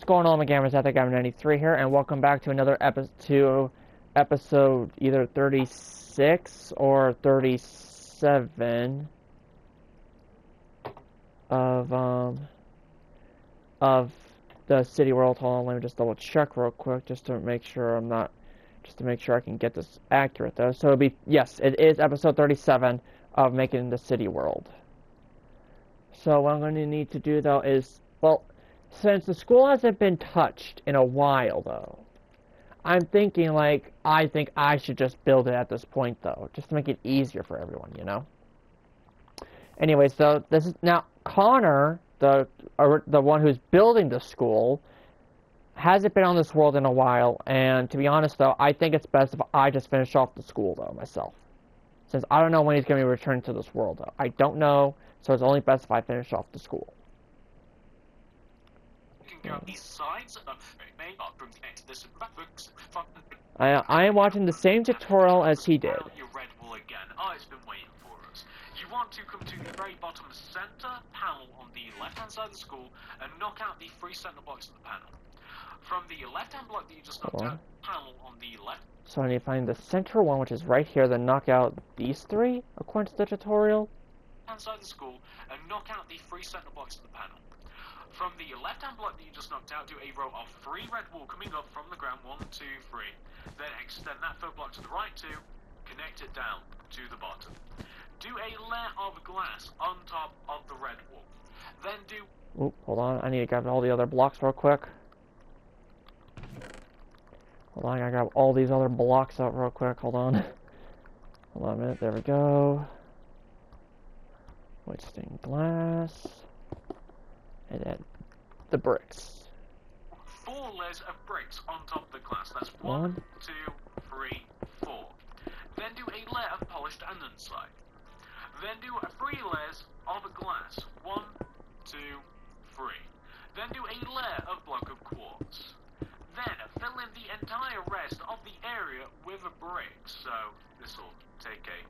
What's going on, my gamers? I think I'm 93 here, and welcome back to another episode either 36 or 37 of the City World. Hold on, let me just double check real quick, just to make sure I can get this accurate though. So it'll be, yes, it is episode 37 of making the City World. So what I'm going to need to do though is, well, since the school hasn't been touched in a while, though, I'm thinking, like, I think I should just build it at this point, though, just to make it easier for everyone, you know? Anyway, so this is, now, Connor, the one who's building the school, hasn't been on this world in a while, and to be honest, though, I think it's best if I just finish off the school, though, myself. Since I don't know when he's going to be returning to this world, though. I don't know, so it's only best if I finish off the school. I am watching the same tutorial as he did. Your red wool again. Oh, it's been waiting for us. You want to come to the very bottom center panel on the left-hand side of the school and knock out the 3 center blocks of the panel. From the left-hand block that you just knocked out, panel on the left. So I need to find the center one, which is right here, then knock out these 3, according to the tutorial. Left-hand side of the school and knock out the 3 center blocks of the panel. From the left-hand block that you just knocked out, do a row of 3 red wool coming up from the ground, 1, 2, 3. Then extend that 3rd block to the right 2, connect it down to the bottom. Do a layer of glass on top of the red wool. Then do... Oop, hold on, I need to grab all the other blocks real quick. Hold on, I gotta grab all these other blocks out real quick, hold on. Hold on a minute, there we go. White stained glass. And then the bricks. 4 layers of bricks on top of the glass. That's 1, 2, 3, 4. Then do a layer of polished andesite. Then do 3 layers of glass. 1, 2, 3. Then do a layer of block of quartz. Then fill in the entire rest of the area with a brick. So this will take a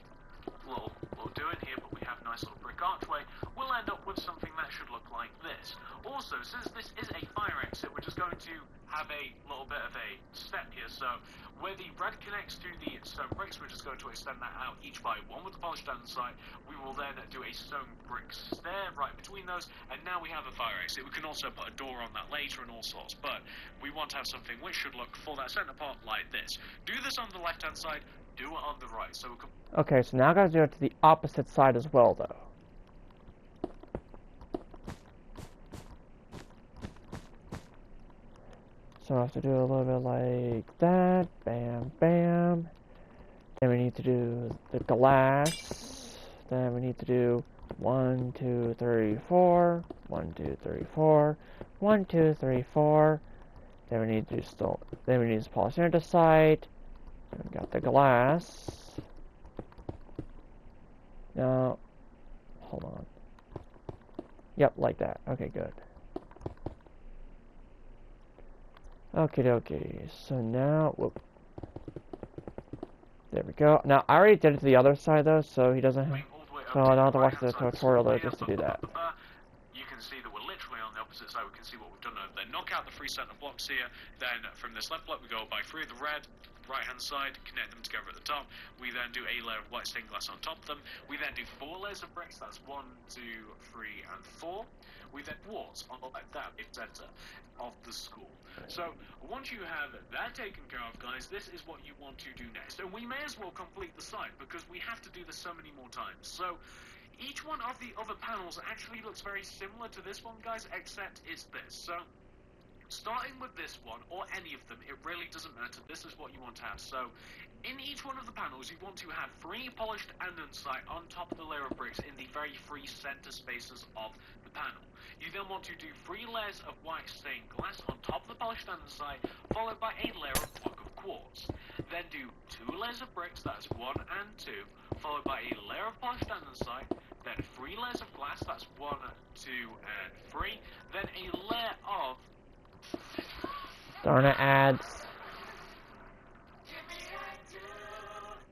little doing here, but we have a nice little brick archway. We'll end up with something that should look like this. Also, since this is a fire exit, we're just going to have a little bit of a step here. So where the red connects to the stone bricks, we're just going to extend that out each by 1 with the polished andesite. We will then do a stone brick stair right between those, and now we have a fire exit. We can also put a door on that later and all sorts, but we want to have something which should look for that center part like this. Do this on the left hand side, do it on the right. So we can... Okay, so now I gotta do it to the opposite side as well, though. So I have to do a little bit like that. Bam, bam. Then we need to do the glass. Then we need to do 1, 2, 3, 4. 1, 2, 3, 4. 1, 2, 3, 4. Then we need to still. Then we need to polish andesite. We got the glass. Now, hold on. Yep, like that. Okay, good. Okie dokie. So now, whoop. There we go. Now, I already did it to the other side, though, so he doesn't have... So I don't have to watch the tutorial, though, just to do that. You can see that we're literally on the opposite side. We can see what we've done over there. Knock out the 3 center blocks here. Then, from this left block, we go by 3 of the red. Right-hand side, connect them together at the top. We then do a layer of white stained glass on top of them. We then do 4 layers of bricks. That's 1, 2, 3, and 4. We then walls on like that, the center of the school. So once you have that taken care of, guys, this is what you want to do next. And we may as well complete the site because we have to do this so many more times. So each one of the other panels actually looks very similar to this one, guys, except it's this. So starting with this one, or any of them, it really doesn't matter. This is what you want to have. So in each one of the panels, you want to have 3 polished andesite on top of the layer of bricks in the very 3 center spaces of the panel. You then want to do 3 layers of white stained glass on top of the polished andesite, followed by a layer of block of quartz. Then do 2 layers of bricks, that's 1 and 2, followed by a layer of polished andesite, then 3 layers of glass, that's 1, 2, and 3, then a layer of... Darn it, ads.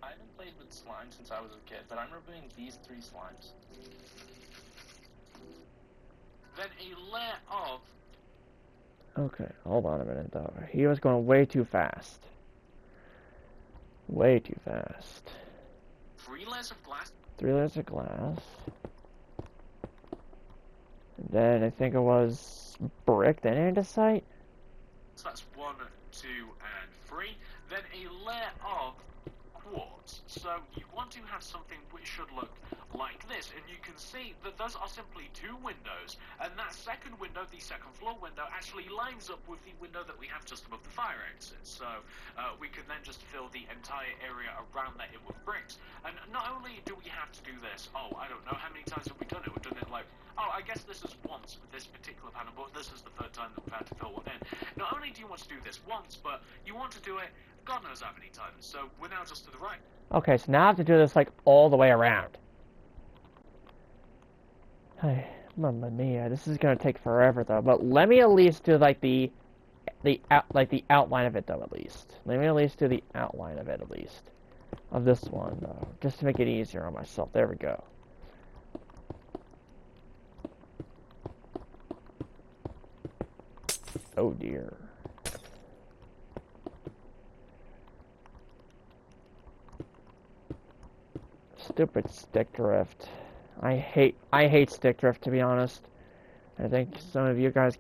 I haven't played with slime since I was a kid, but I'm removing these 3 slimes. Then a layer of Okay, hold on a minute though. He was going way too fast. Way too fast. 3 layers of glass. 3 layers of glass. And then I think it was brick, then andesite. So that's 1, 2, and 3. Then a layer of quartz. So you want to have something which should look like this, and you can see that those are simply 2 windows, and that second window, the second floor window, actually lines up with the window that we have just above the fire exit. So we can then just fill the entire area around that in with bricks. And not only do we have to do this, I don't know how many times have we done it. We've done it like, I guess this is once with this particular panel, but this is the 3rd time that we've had to fill one in. Not only do you want to do this once, but you want to do it God knows how many times. So we're now just to the right. Okay, so now I have to do this like all the way around. Hey, mamma mia, this is gonna take forever though. But let me at least do like the outline of it though, at least. Let me at least do the outline of it at least. Of this one though, just to make it easier on myself. There we go. Oh dear. Stupid stick drift. I hate stick drift, to be honest. I think some of you guys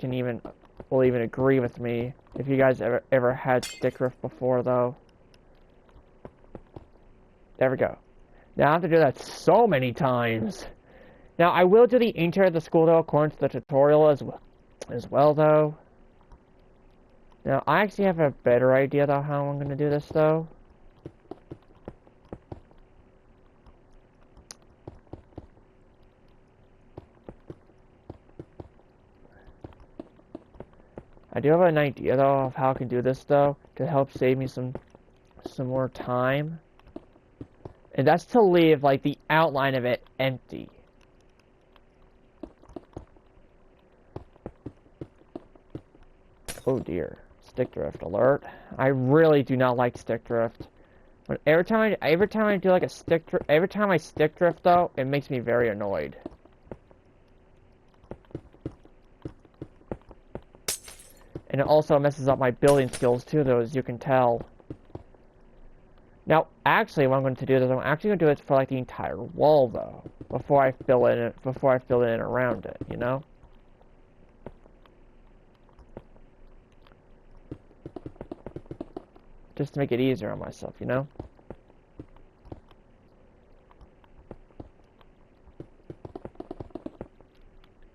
will even agree with me if you guys ever had stick drift before though. There we go. Now I have to do that so many times. Now I will do the interior of the school though according to the tutorial as well though. Now I actually have a better idea though how I'm gonna do this though. I do have an idea though of how I can do this though to help save me some more time. And that's to leave like the outline of it empty. Oh dear. Stick drift alert. I really do not like stick drift. But every time I do like a stick drift, every time I stick drift though, it makes me very annoyed. And it also messes up my building skills too, though, as you can tell. Now, actually, what I'm going to do is I'm actually going to do it for like the entire wall, though, before I fill it in around it, you know? Just to make it easier on myself, you know?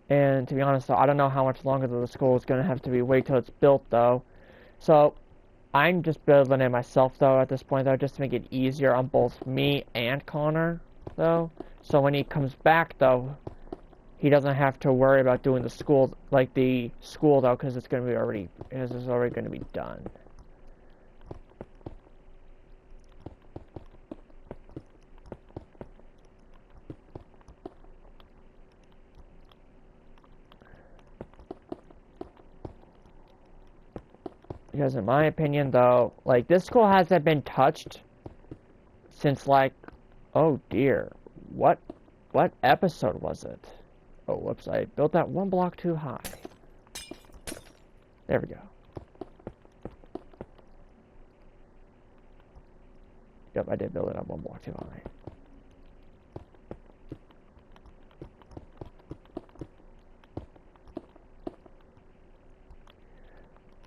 And to be honest, though, I don't know how much longer the school is going to have to wait till it's built, though. So, I'm just building it myself, though, at this point, though, just to make it easier on both me and Connor, though. So when he comes back, though, he doesn't have to worry about doing the school, though, because it's already going to be done. Because in my opinion, though, like, this school hasn't been touched since, like, oh dear, what episode was it? Oh, whoops, I built that 1 block too high. There we go. Yep, I did build it up 1 block too high.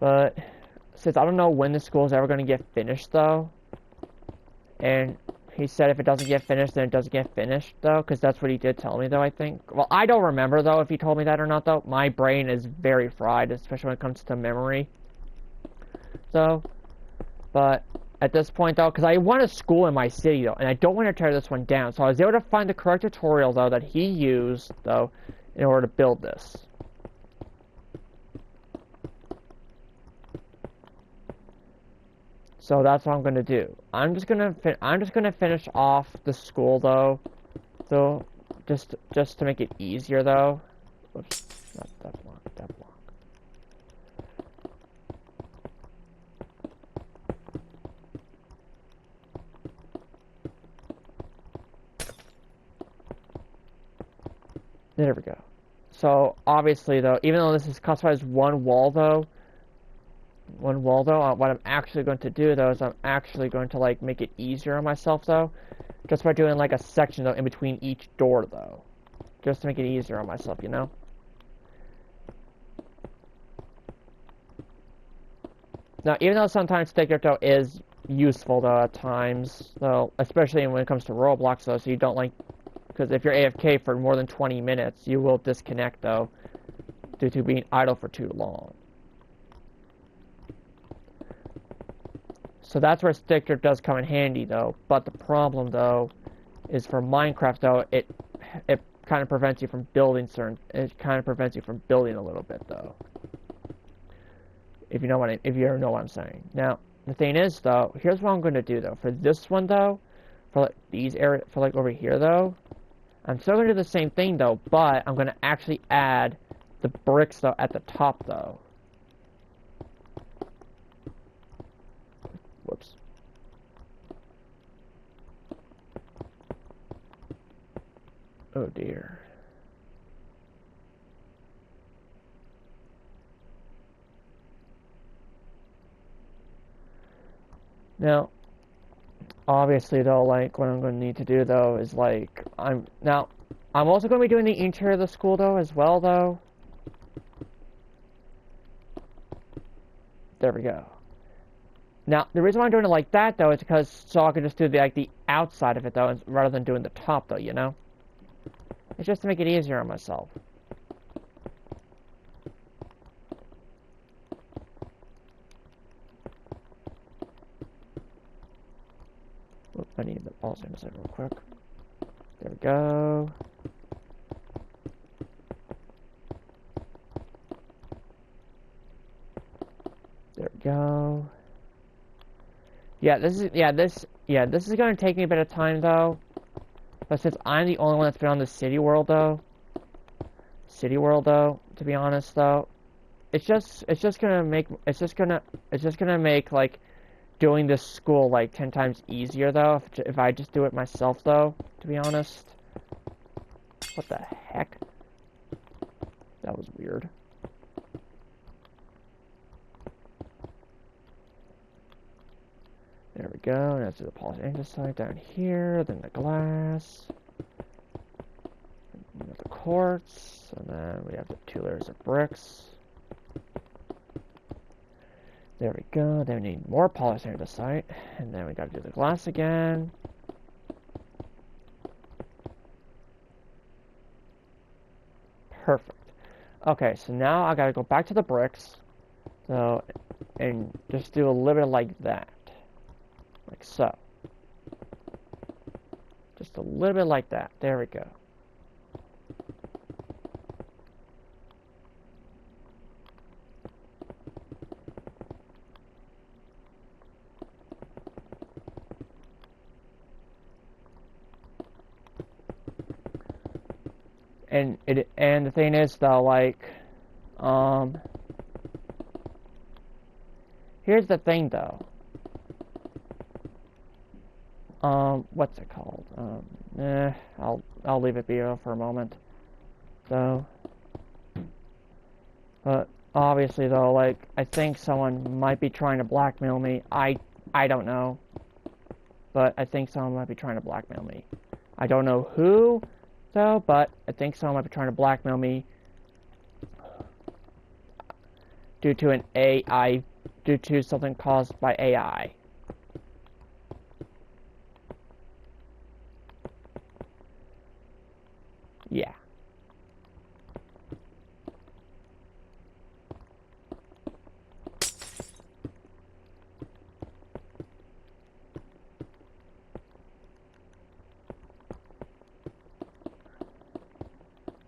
But since I don't know when the school is ever going to get finished, though, and he said if it doesn't get finished, then it doesn't get finished, though, because that's what he did tell me, though, I think. Well, I don't remember, though, if he told me that or not, though. My brain is very fried, especially when it comes to memory. So, but at this point, though, because I want a school in my city, though, and I don't want to tear this one down. So I was able to find the correct tutorial, though, that he used, though, in order to build this. So that's what I'm gonna do. I'm just gonna finish off the school though, just to make it easier though. Oops, not that block, that block. There we go. So obviously though, even though this is classified as 1 wall though, one wall though. What I'm actually going to do though is I'm actually going to like make it easier on myself though, just by doing like a section though in between each door though, just to make it easier on myself, you know. Now, even though sometimes stick drift though is useful though at times, though, especially when it comes to Roblox though, so you don't like, because if you're AFK for more than 20 minutes, you will disconnect though, due to being idle for too long. So that's where stick drift does come in handy though, but the problem though is for Minecraft though, it kind of prevents you from building it kind of prevents you from building a little bit though. If you know what I'm saying. Now, the thing is though, here's what I'm going to do though. For this one though, for like these areas, for like over here though, I'm still going to do the same thing though, but I'm going to actually add the bricks though at the top though. Whoops. Oh dear. Now, obviously though, like what I'm going to need to do though is like I'm also going to be doing the interior of the school though as well though. There we go. Now, the reason why I'm doing it like that though is because so I can just do the outside of it though, rather than doing the top though, you know. It's just to make it easier on myself. I need the pause in a second real quick. There we go. There we go. This is going to take me a bit of time though. But since I'm the only one that's been on the city world though, to be honest though, it's just gonna make like doing this school like 10 times easier though if I just do it myself though, to be honest. What the heck? That was weird. There we go. Let's do the polished andesite down here, then the glass, the quartz, and then we have the 2 layers of bricks. There we go. Then we need more polished andesite, and then we got to do the glass again. Perfect. Okay, so now I got to go back to the bricks, so and just do a little bit like that. Like so. Just a little bit like that. There we go. And the thing is though, like, here's the thing though. What's it called? I'll leave it be for a moment. So, but obviously though, like, I think someone might be trying to blackmail me. I don't know. But I think someone might be trying to blackmail me. I don't know who, though, but I think someone might be trying to blackmail me due to something caused by AI. Yeah.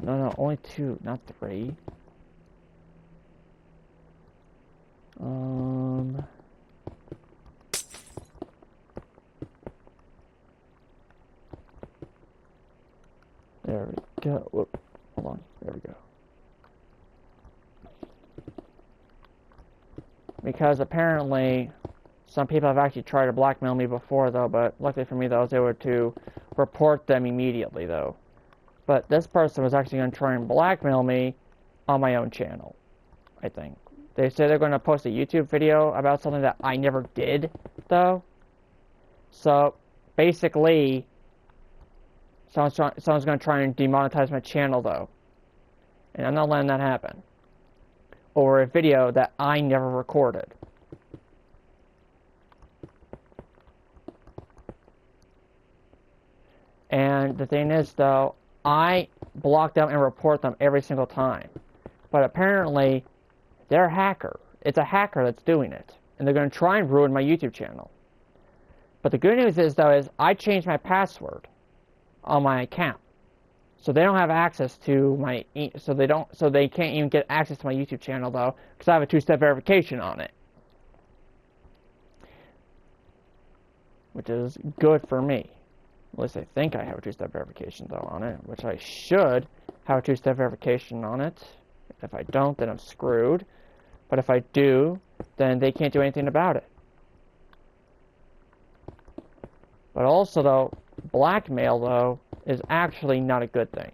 No, only 2, not 3. There we go. Whoop. Hold on. There we go. Because apparently some people have actually tried to blackmail me before though, but luckily for me though, I was able to report them immediately though. But this person was actually going to try and blackmail me on my own channel, I think. They say they're going to post a YouTube video about something that I never did, though. So, basically, someone's going to try and demonetize my channel, though. And I'm not letting that happen. Or a video that I never recorded. And the thing is, though, I block them and report them every single time. But apparently, they're a hacker. It's a hacker that's doing it. And they're going to try and ruin my YouTube channel. But the good news is, though, is I changed my password on my account. So they don't have access to my, so they can't even get access to my YouTube channel, though, because I have a two-step verification on it. Which is good for me. At least I think I have a two-step verification, though, on it, which I should have a two-step verification on it. If I don't, then I'm screwed. But if I do, then they can't do anything about it. But also, though, blackmail, though, is actually not a good thing.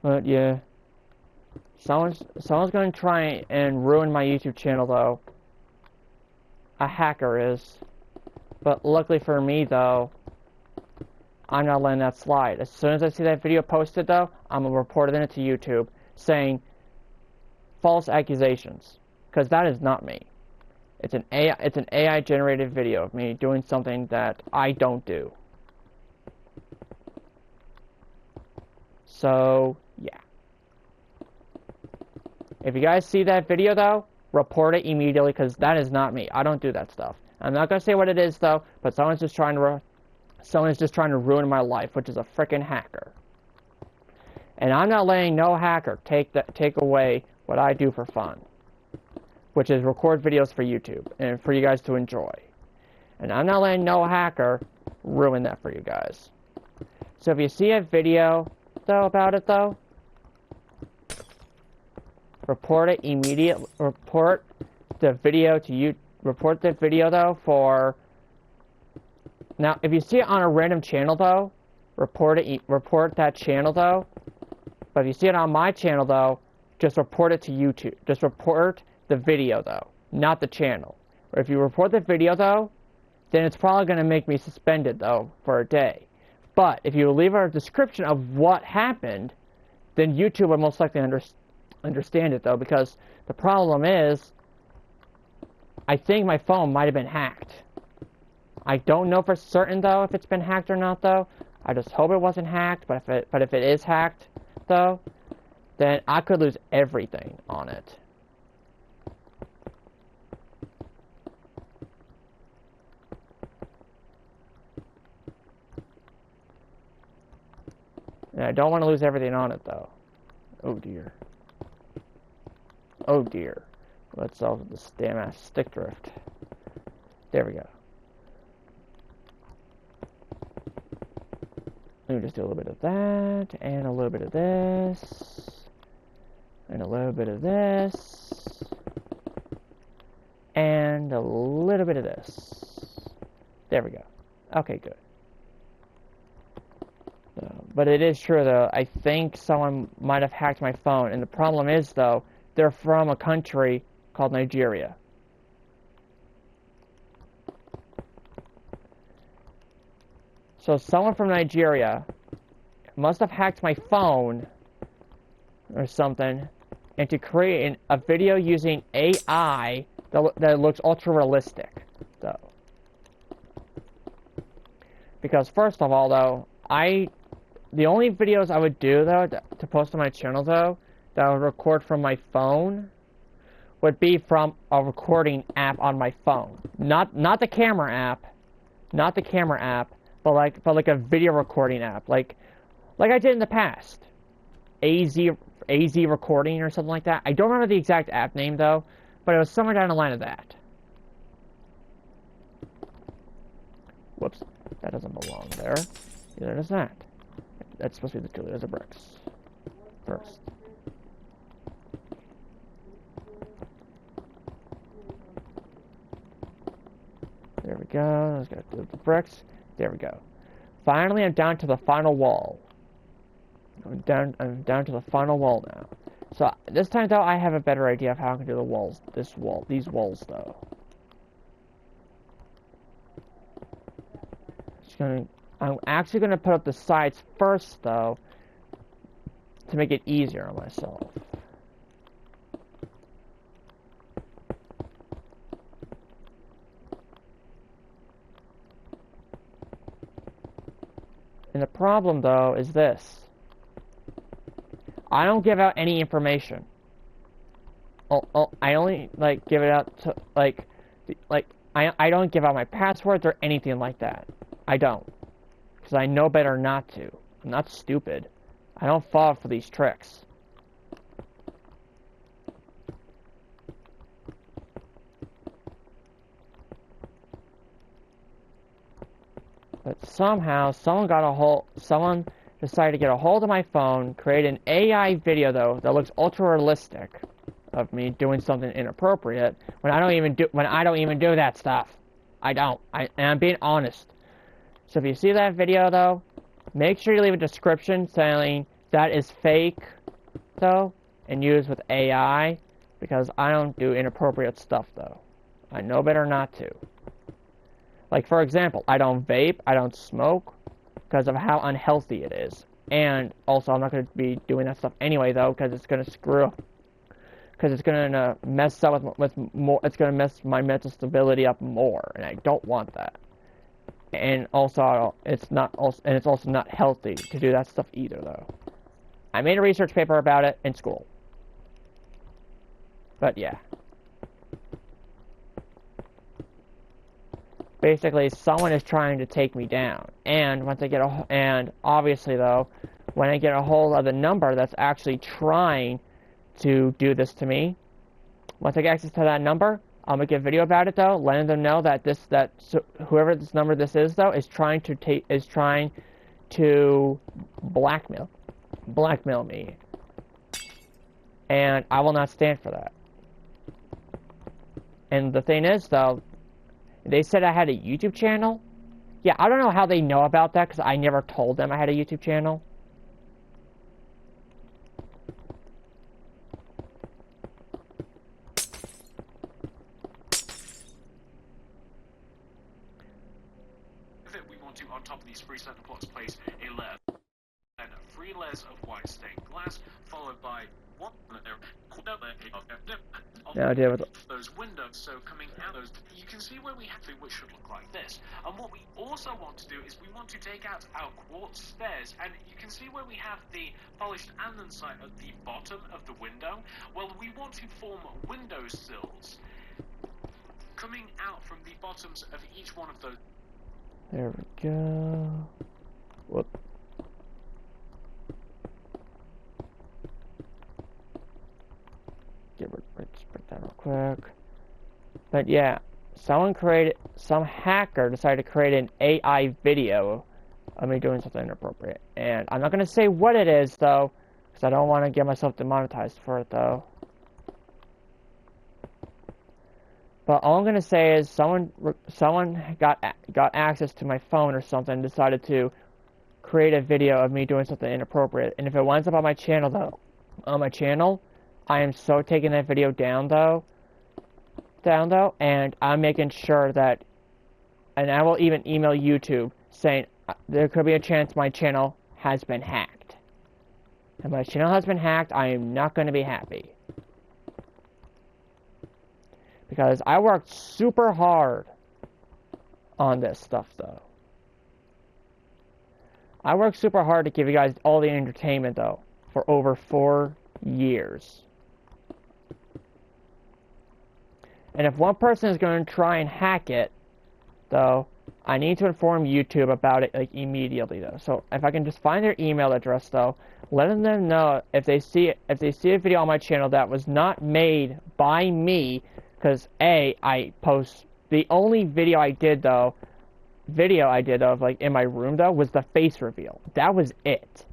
But yeah, someone's going to try and ruin my YouTube channel, though. A hacker is. But luckily for me, though, I'm not letting that slide. As soon as I see that video posted, though, I'm going to report it to YouTube saying false accusations. Because that is not me. It's an AI generated video of me doing something that I don't do. So, yeah. If you guys see that video, though, report it immediately, because that is not me. I don't do that stuff. I'm not going to say what it is, though, but someone's just trying to ruin my life, which is a frickin' hacker. And I'm not letting no hacker take away what I do for fun, which is record videos for YouTube and for you guys to enjoy. And I'm not letting no hacker ruin that for you guys. So if you see a video, though, about it, though, report it immediately. Report the video to you. Report the video, though, for... Now, if you see it on a random channel, though, report that channel, though. But if you see it on my channel, though, just report it to YouTube. Just report the video, though, not the channel. Or if you report the video, though, then it's probably going to make me suspended, though, for a day. But if you leave a description of what happened, then YouTube would most likely understand it, though, because the problem is, I think my phone might have been hacked. I don't know for certain, though, if it's been hacked or not, though. I just hope it wasn't hacked, but if it is hacked, though, then I could lose everything on it. And I don't want to lose everything on it, though. Oh, dear. Oh, dear. Let's solve this damn-ass stick drift. There we go. Let me just do a little bit of that, and a little bit of this, and a little bit of this, and a little bit of this. There we go. Okay, good. But it is true, though. I think someone might have hacked my phone, and the problem is, though, they're from a country called Nigeria. So someone from Nigeria must have hacked my phone or something, and to create a video using AI that looks ultra realistic, though. Because first of all, though, the only videos I would do, though, to post on my channel, though, that I would record from my phone would be from a recording app on my phone. Not the camera app. Not the camera app. But like a video recording app, like I did in the past, AZ recording or something like that. I don't remember the exact app name, though, but it was somewhere down the line of that. Whoops, that doesn't belong there. Neither does that. That's supposed to be the two layers of bricks first. There we go. Let's go to the bricks. There we go. Finally, I'm down to the final wall. I'm down to the final wall now. So this time, though, I have a better idea of how I can do the walls. These walls, though. I'm actually gonna put up the sides first, though, to make it easier on myself. And the problem, though, is this. I don't give out any information. I only, like, give it out to, I don't give out my passwords or anything like that. I don't. Because I know better not to. I'm not stupid. I don't fall for these tricks. But somehow, someone decided to get a hold of my phone, create an AI video, though, that looks ultra-realistic of me doing something inappropriate when I don't even do that stuff. I don't. And I'm being honest. So if you see that video, though, make sure you leave a description saying that is fake, though, and used with AI, because I don't do inappropriate stuff, though. I know better not to. Like, for example, I don't vape, I don't smoke, because of how unhealthy it is. And also, I'm not going to be doing that stuff anyway, though, because it's going to screw up. Because it's going to mess up with more, it's going to mess my mental stability up more, and I don't want that. And also, it's also not healthy to do that stuff either, though. I made a research paper about it in school. But yeah. Basically, someone is trying to take me down. And once I get and obviously, though, when I get a hold of the number that's actually trying to do this to me, once I get access to that number, I'll make a video about it, though, letting them know that whoever this number this is, though, is trying to blackmail me, and I will not stand for that. And the thing is, though, they said I had a YouTube channel. Yeah, I don't know how they know about that, because I never told them I had a YouTube channel. On top of these 3 center blocks, place a layer, and 3 layers of white stained glass, followed by one layer of those windows. So coming out those, you can see where we have to, which should look like this. And what we also want to do is we want to take out our quartz stairs, and you can see where we have the polished andesite at the bottom of the window. Well, we want to form window sills coming out from the bottoms of each one of those. There we go. Whoop. Break that real quick. But yeah, some hacker decided to create an AI video of me doing something inappropriate. And I'm not going to say what it is, though, because I don't want to get myself demonetized for it, though. But all I'm gonna say is someone got access to my phone or something and decided to create a video of me doing something inappropriate. And if it winds up on my channel, though, I am so taking that video down though, and I'm making sure that, and I will even email YouTube saying there could be a chance my channel has been hacked. If my channel has been hacked, I am not going to be happy. Because I worked super hard on this stuff, though. I worked super hard to give you guys all the entertainment, though, for over 4 years. And if one person is going to try and hack it, though, I need to inform YouTube about it, like, immediately, though. So if I can just find their email address, though, letting them know if they see a video on my channel that was not made by me. Because I post the only video I did of like in my room though was the face reveal. That was it.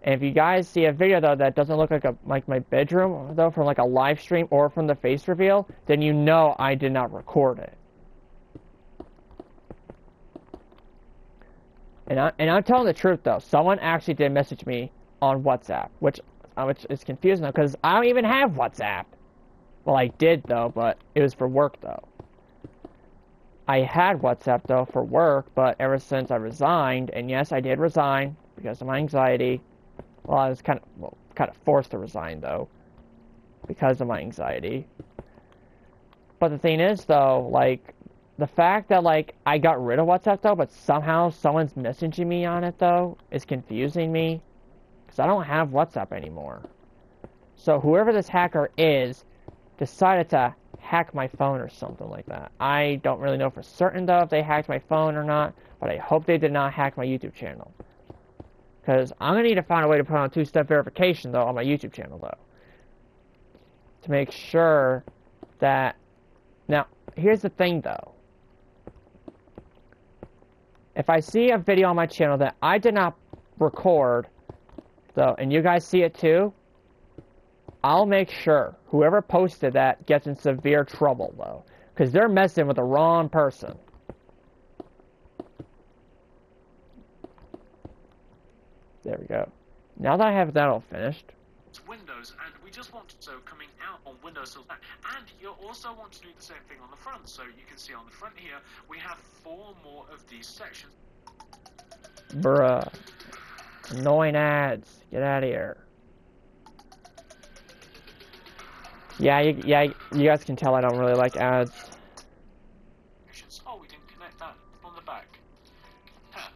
And if you guys see a video though that doesn't look like my bedroom though from like a live stream or from the face reveal, then you know I did not record it. And I'm telling the truth though. Someone actually did message me on WhatsApp, which is confusing though, because I don't even have WhatsApp. Well, I did though, but it was for work though. I had WhatsApp though for work, but ever since I resigned, and yes, I did resign because of my anxiety. Well, I was kind of forced to resign though, because of my anxiety. But the thing is though, like, the fact that like I got rid of WhatsApp though, but somehow someone's messaging me on it though, is confusing me, because I don't have WhatsApp anymore. So whoever this hacker is decided to hack my phone or something like that. I don't really know for certain though if they hacked my phone or not, but I hope they did not hack my YouTube channel. Because I'm going to need to find a way to put on two-step verification though on my YouTube channel though. To make sure that... Now, here's the thing though. If I see a video on my channel that I did not record though, and you guys see it too, I'll make sure whoever posted that gets in severe trouble, though. Because they're messing with the wrong person. There we go. Now that I have that all finished. It's Windows, and we just want to, so coming out on Windows, and you also want to do the same thing on the front. So you can see on the front here, we have 4 more of these sections. Bruh. Annoying ads. Get out of here. Yeah, you guys can tell I don't really like ads. Oh, we didn't connect that on the back. Huh.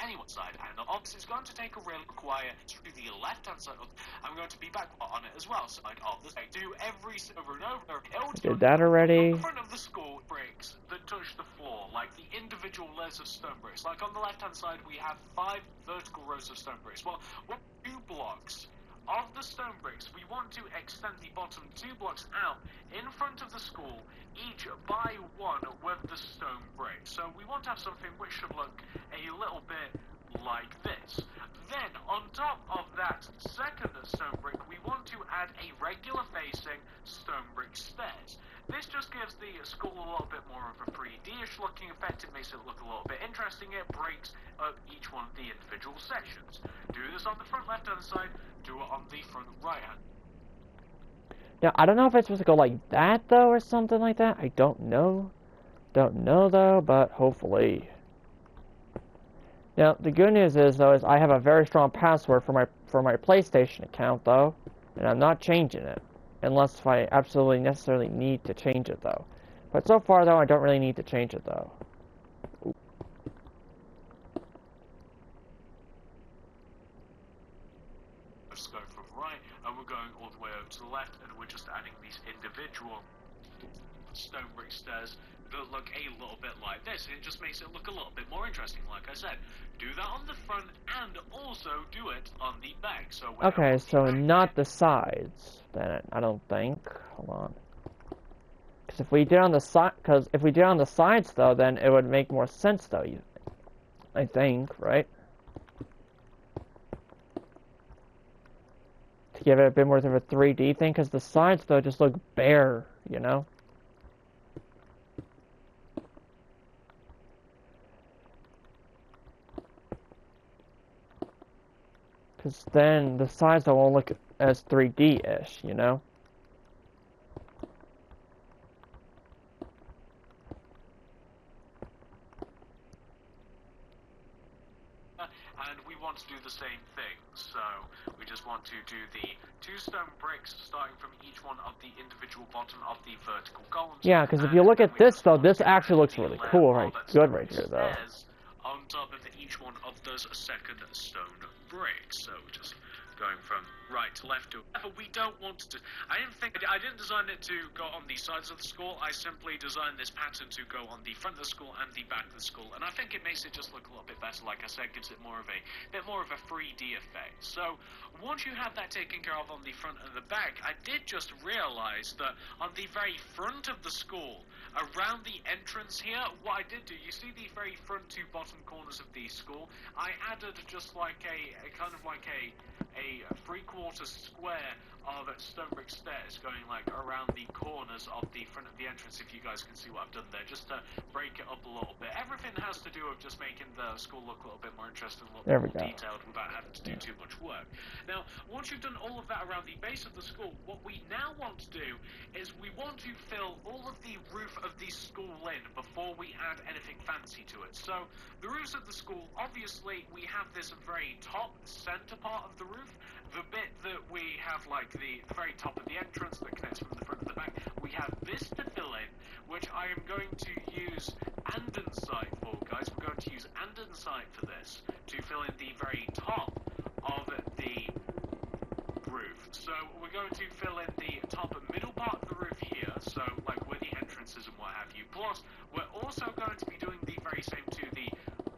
Anyone's side, and obviously it's going to take a real wire through the left-hand side. I'm going to be back on it as well. So I'd do every over and over. Did that already? In front of the school bricks that touch the floor, like the individual layers of stone bricks. Like on the left-hand side, we have 5 vertical rows of stone bricks. Well, what 2 blocks of the stone bricks, we want to extend the bottom 2 blocks out in front of the school, each by 1 with the stone brick. So we want to have something which should look a little bit like this. Then, on top of that second stone brick, we want to add a regular facing stone brick stairs. This just gives the school a little bit more of a 3D-ish looking effect. It makes it look a little bit interesting. It breaks up each one of the individual sections. Do this on the front left-hand side. Do it on the front right-hand. Now, I don't know if it's supposed to go like that, though, or something like that. I don't know. Don't know, though, but hopefully. Now, the good news is, though, is I have a very strong password for my PlayStation account, though, and I'm not changing it. Unless if I absolutely necessarily need to change it, though. But so far, though, I don't really need to change it, though. Ooh. Just going from right, and we're going all the way over to the left, and we're just adding these individual stone brick stairs that look a little bit like this. It just makes it look a little bit more interesting, like I said. Do that on the front, and also do it on the back. So okay, so not the sides, then, I don't think. Hold on. Because if we did on the sides, though, then it would make more sense, though, I think, right? To give it a bit more of a 3D thing, because the sides, though, just look bare, you know? Because then the sides won't look as 3D-ish, you know? And we want to do the same thing, so we just want to do the 2 stone bricks starting from each one of the individual bottom of the vertical columns. Yeah, because if you look at this, though, this actually looks really cool, right? Good right here, though. On top of each one of those second stone bricks, so just going from right to left to we don't want to. I didn't design it to go on the sides of the school. I simply designed this pattern to go on the front of the school and the back of the school, and I think it makes it just look a little bit better. Like I said, gives it more of a 3D effect. So once you have that taken care of on the front and the back, I did just realize that on the very front of the school, around the entrance here, what I did do, you see the very front 2 bottom corners of the school, I added just like a kind of like a a 3/4 square of stone brick stairs going like around the corners of the front of the entrance, if you guys can see what I've done there, just to break it up a little bit. Everything has to do with just making the school look a little bit more interesting, a little bit more detailed without having to do too much work. Now, once you've done all of that around the base of the school, what we now want to do is we want to fill all of the roof of the school in before we add anything fancy to it. So, the roofs of the school, obviously, we have this very top center part of the roof, the bit that we have like the very top of the entrance that connects from the front to the back. We have this to fill in, which I am going to use andesite for, guys. We're going to use andesite for this to fill in the very top of the roof. So we're going to fill in the top and middle part of the roof here, so like where the entrance is and what have you. Plus, we're also going to be doing the very same to the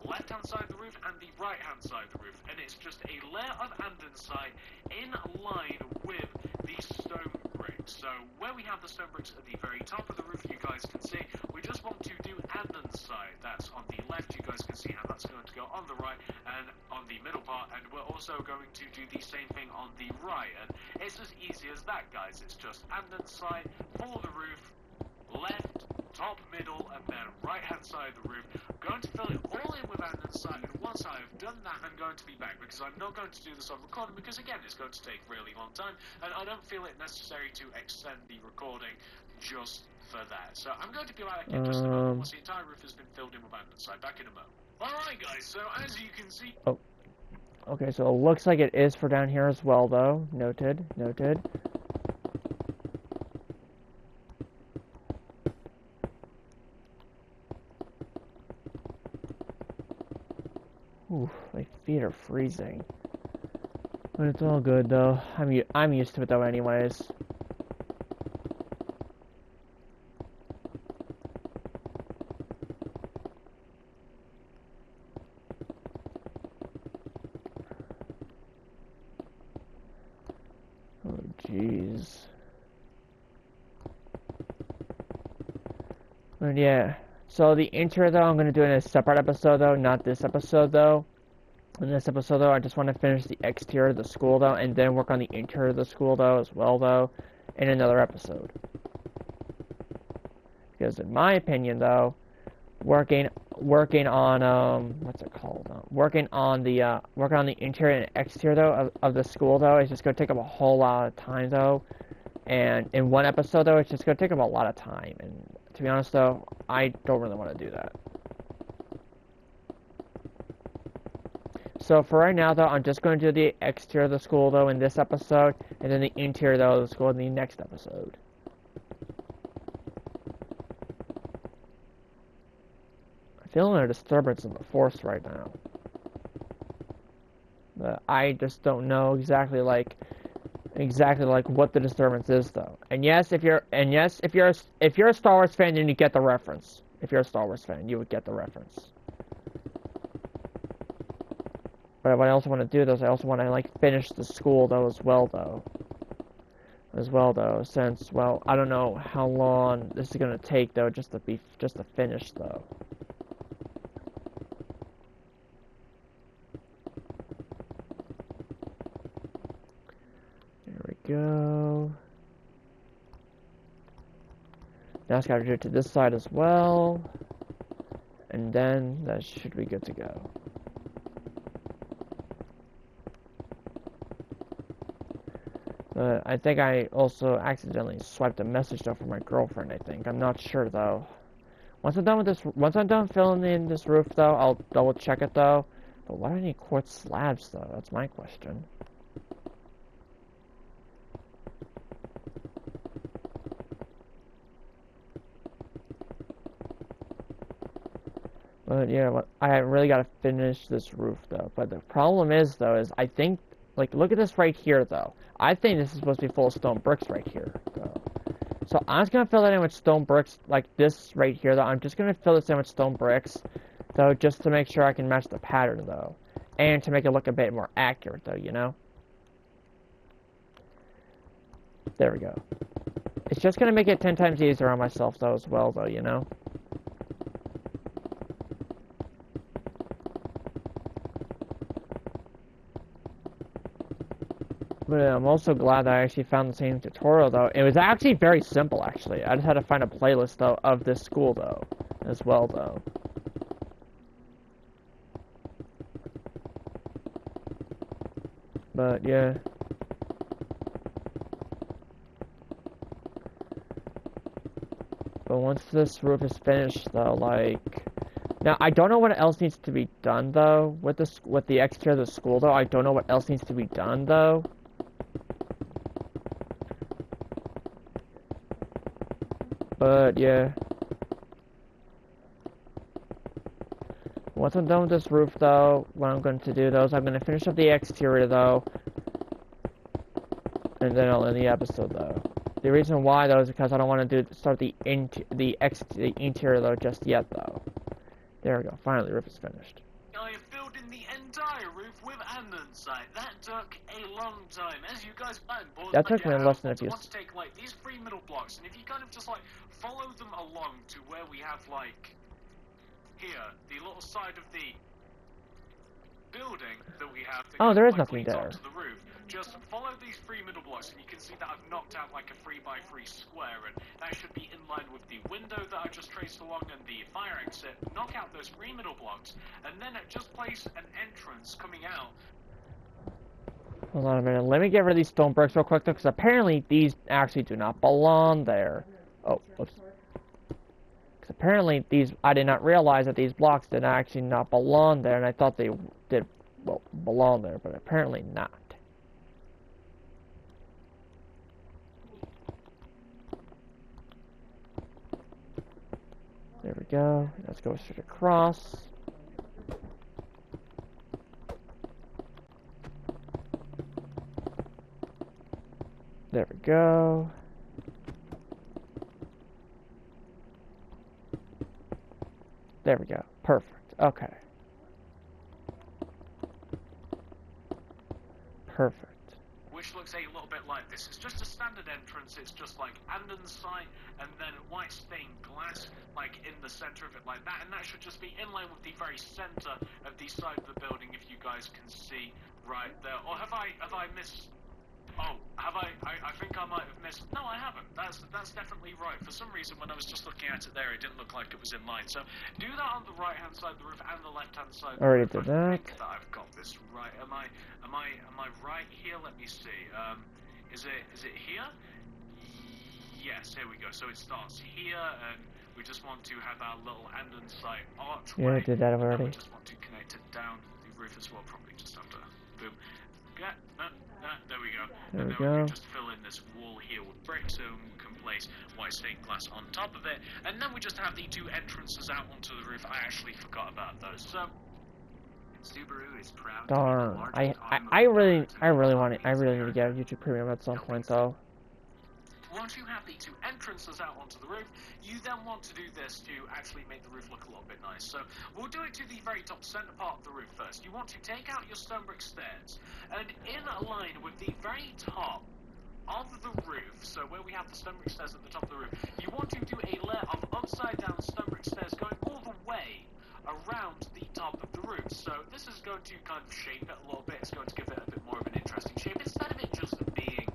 left-hand side of the roof and the right-hand side of the roof, and it's just a layer of andesite in line with the stone bricks. So where we have the stone bricks at the very top of the roof, you guys can see, we just want to do andesite. That's on the left. You guys can see how that's going to go on the right and on the middle part, and we're also going to do the same thing on the right. And it's as easy as that, guys. It's just andesite for the roof, left, top, middle, and then right-hand side of the roof. I'm going to fill it all in with andesite, and once I have done that, I'm going to be back, because I'm not going to do this on recording, because again, it's going to take a really long time, and I don't feel it necessary to extend the recording just for that. So I'm going to be back in just a moment once the entire roof has been filled in with andesite. Back in a moment. Alright guys, so as you can see... Oh. Okay, so it looks like it is for down here as well, though. Noted, noted. Oof, my feet are freezing. But it's all good, though. I'm used to it, though, anyways. Oh, jeez. But yeah. So the intro, though, I'm going to do in a separate episode, though, not this episode, though. In this episode, though, I just want to finish the exterior of the school, though, and then work on the interior of the school, though, as well, though, in another episode. Because in my opinion, though, working on, what's it called? Working on the interior and exterior, though, of the school, though, is just going to take up a whole lot of time, though. And in one episode, though, it's just going to take up a lot of time. And to be honest, though, I don't really want to do that. So for right now, though, I'm just going to do the exterior of the school, though, in this episode, and then the interior, though, of the school in the next episode. I'm feeling a disturbance in the force right now. But I just don't know exactly like what the disturbance is, though. And yes, if you're a Star Wars fan, then you get the reference. If you're a Star Wars fan, you would get the reference. But what I also want to do, though, is I also want to, like, finish the school, though, as well, though. Since, well, I don't know how long this is going to take, though, just to finish, though. There we go. Now I just got to do it to this side as well. And then that should be good to go. But I think I also accidentally swiped a message though from my girlfriend, I think. I'm not sure though. Once I'm done filling in this roof though, I'll double check it though. But why do I need quartz slabs though? That's my question. But yeah, I really gotta finish this roof though. But the problem is though, is I think, like, look at this right here though. I think this is supposed to be full of stone bricks right here, though. So I'm just gonna fill that in with stone bricks, like this right here, though. I'm just gonna fill this in with stone bricks, though, just to make sure I can match the pattern, though. And to make it look a bit more accurate, though, you know? There we go. It's just gonna make it 10 times easier on myself, though, as well, though, you know? But I'm also glad that I actually found the same tutorial, though. It was actually very simple, actually. I just had to find a playlist, though, of this school, though, as well, though. But, yeah. But once this roof is finished, though, like... Now, I don't know what else needs to be done, though, with the exterior of the school, though. I don't know what else needs to be done, though. But, yeah. Once I'm done with this roof, though, what I'm going to do, though, is I'm going to finish up the exterior, though. And then I'll end the episode, though. The reason why, though, is because I don't want to start the interior, though, just yet, though. There we go. Finally, the roof is finished. I have filled in the entire roof with andesite. That took a long time. As you guys might have that took me less than a few. Want to take like these 3 middle blocks, and if you kind of just like follow them along to where we have like here, the little side of the building that we have. That there is like, nothing there. Onto the roof. Just follow these 3 middle blocks, and you can see that I've knocked out like a 3x3 square, and that should be in line with the window that I just traced along and the fire exit. Knock out those 3 middle blocks, and then just place an entrance coming out. Hold on a minute. Let me get rid of these stone bricks real quick, though, because apparently these actually do not belong there. Oh, oops. Because apparently these, I did not realize that these blocks did actually not belong there, and I thought they did, well, belong there, but apparently not. There we go. Let's go straight across. There we go. There we go. Perfect. Okay. Perfect. Which looks a little bit like this. It's just a standard entrance. It's just like andesite and then white stained glass, like in the center of it, like that. And that should just be in line with the very center of the side of the building, if you guys can see right there. Or have I missed? Oh, have I think I might have missed. No, I haven't. That's definitely right. For some reason, when I was just looking at it there, it didn't look like it was in line. So do that on the right hand side of the roof and the left hand side. Already did that. I think that I've got this right. Am I right here? Let me see. Is it here? Yes, here we go. So it starts here, and we just want to have our little andesite archway. Yeah, I did that already. And we just want to connect it down the roof as well, probably just after. Boom. Yeah, there we go. There and we then go. we can just fill in this wall here with bricks, so we can place white stained glass on top of it, and then we just have the 2 entrances out onto the roof. I actually forgot about those. So Subaru is proud. Darn. I really need to get a YouTube Premium at some point, though. Once you have the 2 entrances out onto the roof, you then want to do this to actually make the roof look a little bit nice. So we'll do it to the very top center part of the roof first. You want to take out your stone brick stairs, and in a line with the very top of the roof, so where we have the stone brick stairs at the top of the roof, you want to do a layer of upside down stone brick stairs going all the way around the top of the roof. So this is going to kind of shape it a little bit. It's going to give it a bit more of an interesting shape, instead of it just being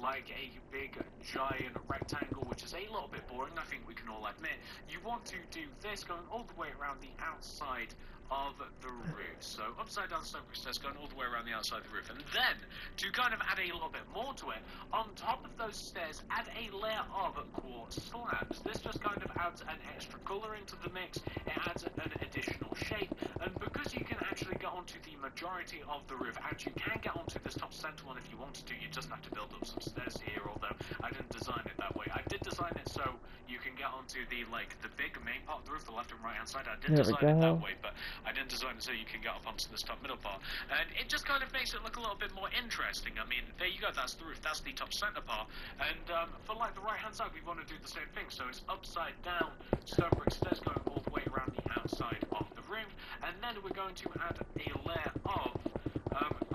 like a big giant rectangle, which is a little bit boring, I think we can all admit. You want to do this going all the way around the outside of the roof. So upside down stone brick stairs going all the way around the outside of the roof. And then, to kind of add a little bit more to it, on top of those stairs, add a layer of quartz slabs. This just kind of adds an extra color into the mix. It adds an additional shape. And because you can actually get onto the majority of the roof, and you can get onto this top center one if you wanted to, you just have to build up some stairs here, although I didn't design it that way. I did design it so you can get onto the big main part of the roof, the left and right hand side. I did design it that way, but I didn't design it so you can get up onto this top middle part. And it just kind of makes it look a little bit more interesting. I mean, there you go, that's the roof, that's the top center part. And for the right hand side, we want to do the same thing. So it's upside down stone brick stairs going all the way around the outside of the room. And then we're going to add a layer of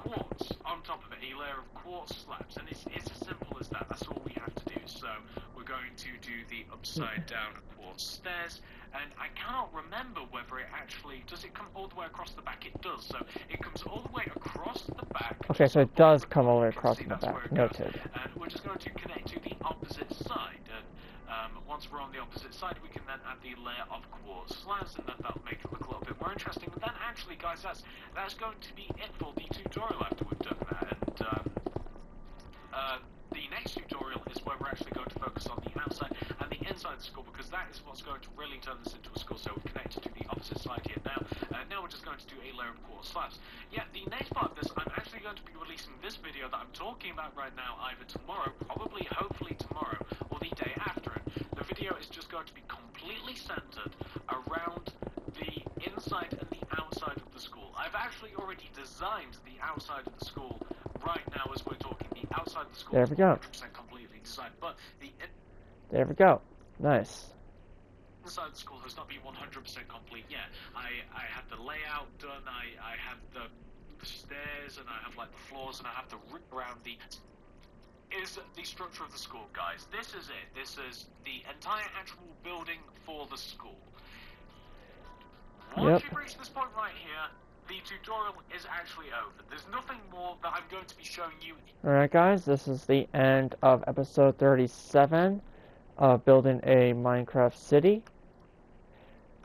quartz on top of it, a layer of quartz slabs. And it's as simple as that. That's all we have to do. So we're going to do the upside down quartz stairs, and I cannot remember whether it actually does it come all the way across the back. It does, so it comes all the way across the back. Okay, so it does come all the way across See, the that's where back. it goes. Noted. And we're just going to connect to the opposite side. And once we're on the opposite side, we can then add the layer of quartz slabs, and then that'll make it look a little bit more interesting. And then, actually, guys, that's going to be it for the tutorial after we've done that. And the next tutorial is where we're actually going to focus on the outside and the inside of the school, because that is what's going to really turn this into a school. So we've connected to the opposite side here now. Now we're just going to do a layer of quartz slabs. Yeah, the next part of this, I'm actually going to be releasing this video that I'm talking about right now either tomorrow, probably, hopefully tomorrow, or the day after it. The video is just going to be completely centered around the inside and the outside of the school. I've actually already designed the outside of the school right now as we're talking. The outside of the school There we go. is 100% completely designed, but the There we go. Nice. inside of the school has not been 100% complete yet. I have the layout done, I have the stairs, and I have like the floors, and I have the roof around is the structure of the school, guys. This is it. This is the entire actual building for the school. Once you've reached this point right here, the tutorial is actually over. There's nothing more that I'm going to be showing you. Alright guys, this is the end of episode 37 of building a Minecraft city.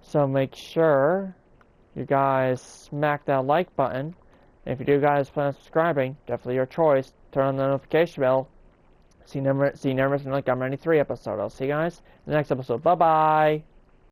So make sure you guys smack that like button. If you do guys plan on subscribing, definitely your choice. Turn on the notification bell. See you never miss another Got 93 episode. I'll see you guys in the next episode. Bye bye.